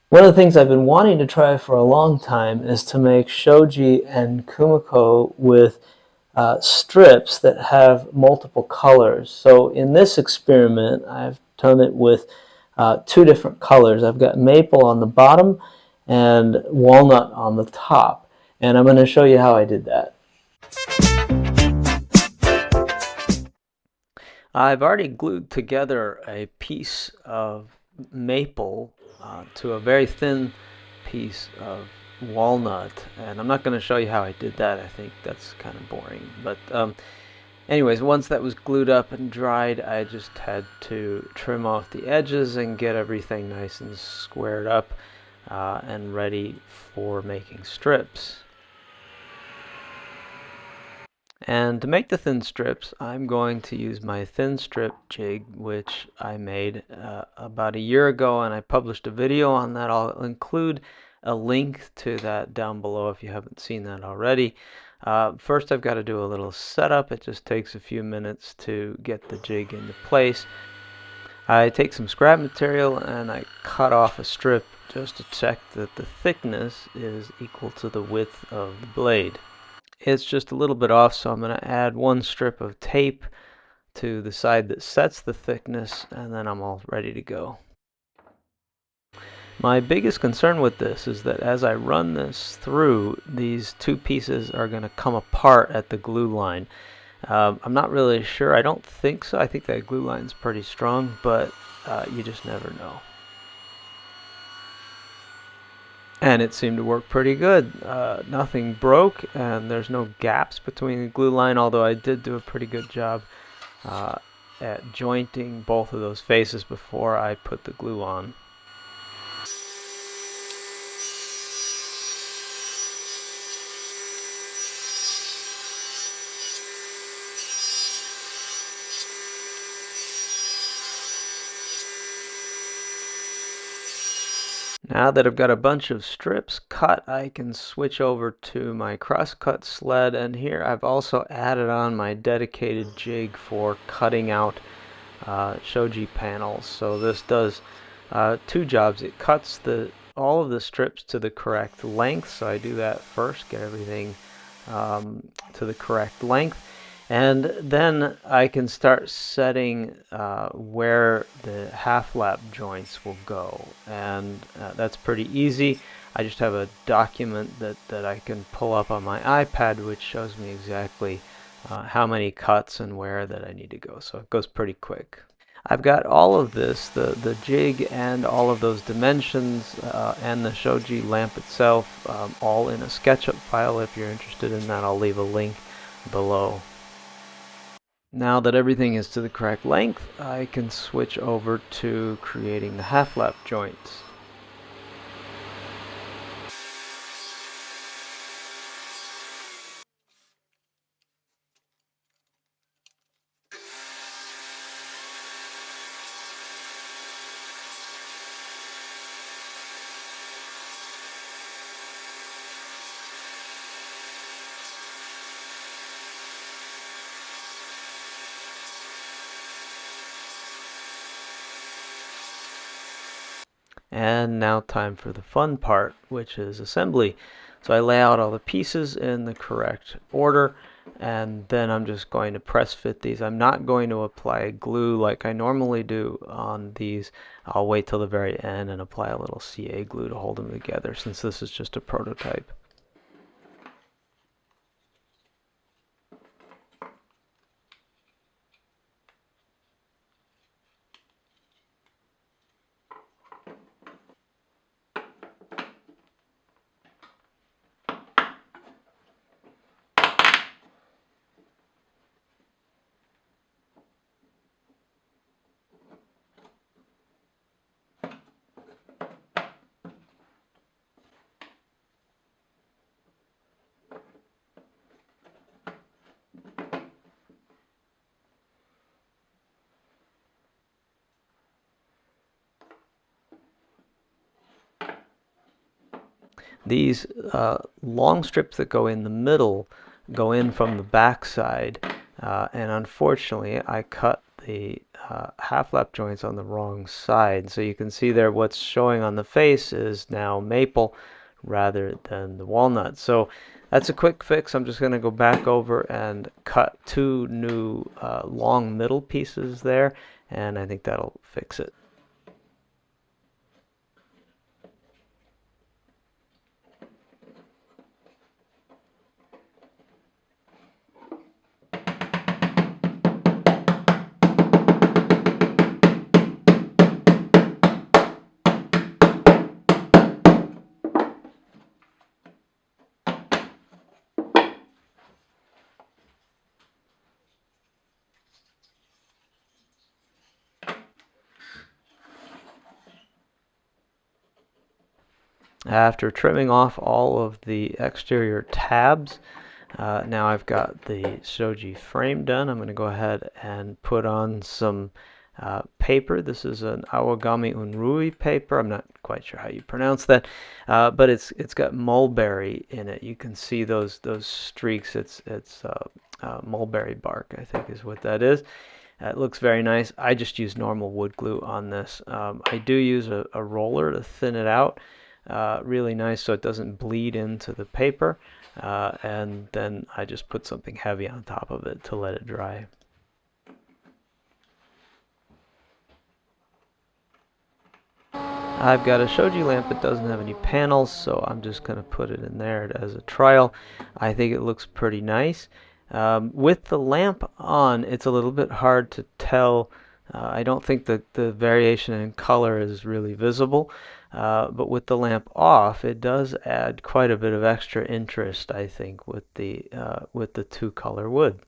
One of the things I've been wanting to try for a long time is to make shoji and kumiko with strips that have multiple colors. So in this experiment, I've done it with two different colors. I've got maple on the bottom and walnut on the top. And I'm going to show you how I did that. I've already glued together a piece of maple to a very thin piece of walnut, and I'm not going to show you how I did that. I think that's kind of boring. But anyways, once that was glued up and dried, I just had to trim off the edges and get everything nice and squared up and ready for making strips. And to make the thin strips, I'm going to use my thin strip jig, which I made about a year ago, and I published a video on that. I'll include a link to that down below if you haven't seen that already. First, I've got to do a little setup. It just takes a few minutes to get the jig into place. I take some scrap material and I cut off a strip just to check that the thickness is equal to the width of the blade. It's just a little bit off, so I'm going to add one strip of tape to the side that sets the thickness, and then I'm all ready to go. My biggest concern with this is that as I run this through, these two pieces are going to come apart at the glue line. I'm not really sure. I don't think so. I think that glue line's pretty strong, but you just never know. And it seemed to work pretty good. Nothing broke, and there's no gaps between the glue line, although I did do a pretty good job at jointing both of those faces before I put the glue on. Now that I've got a bunch of strips cut, I can switch over to my crosscut sled, and here I've also added on my dedicated jig for cutting out shoji panels. So this does two jobs. It cuts all of the strips to the correct length, so I do that first, get everything to the correct length. And then I can start setting where the half lap joints will go. And that's pretty easy. I just have a document that I can pull up on my iPad, which shows me exactly how many cuts and where that I need to go. So it goes pretty quick. I've got all of this, the jig and all of those dimensions and the Shoji lamp itself, all in a SketchUp file. If you're interested in that, I'll leave a link below. Now that everything is to the correct length, I can switch over to creating the half lap joints. And now time for the fun part, which is assembly. So I lay out all the pieces in the correct order, and then I'm just going to press fit these. I'm not going to apply glue like I normally do on these. I'll wait till the very end and apply a little CA glue to hold them together, since this is just a prototype. These long strips that go in the middle go in from the back side, and unfortunately I cut the half lap joints on the wrong side. So you can see there what's showing on the face is now maple rather than the walnut. So that's a quick fix. I'm just going to go back over and cut two new long middle pieces there, and I think that'll fix it. After trimming off all of the exterior tabs, now I've got the shoji frame done. I'm going to go ahead and put on some paper. This is an awagami unrui paper. I'm not quite sure how you pronounce that, but it's got mulberry in it. You can see those streaks. It's mulberry bark, I think is what that is. It looks very nice. I just use normal wood glue on this. I do use a roller to thin it out. Really nice so it doesn't bleed into the paper, and then I just put something heavy on top of it to let it dry. I've got a Shoji lamp that doesn't have any panels, so I'm just going to put it in there as a trial. I think it looks pretty nice. With the lamp on, it's a little bit hard to tell. I don't think that the variation in color is really visible, but with the lamp off, it does add quite a bit of extra interest, I think, with the two-color wood.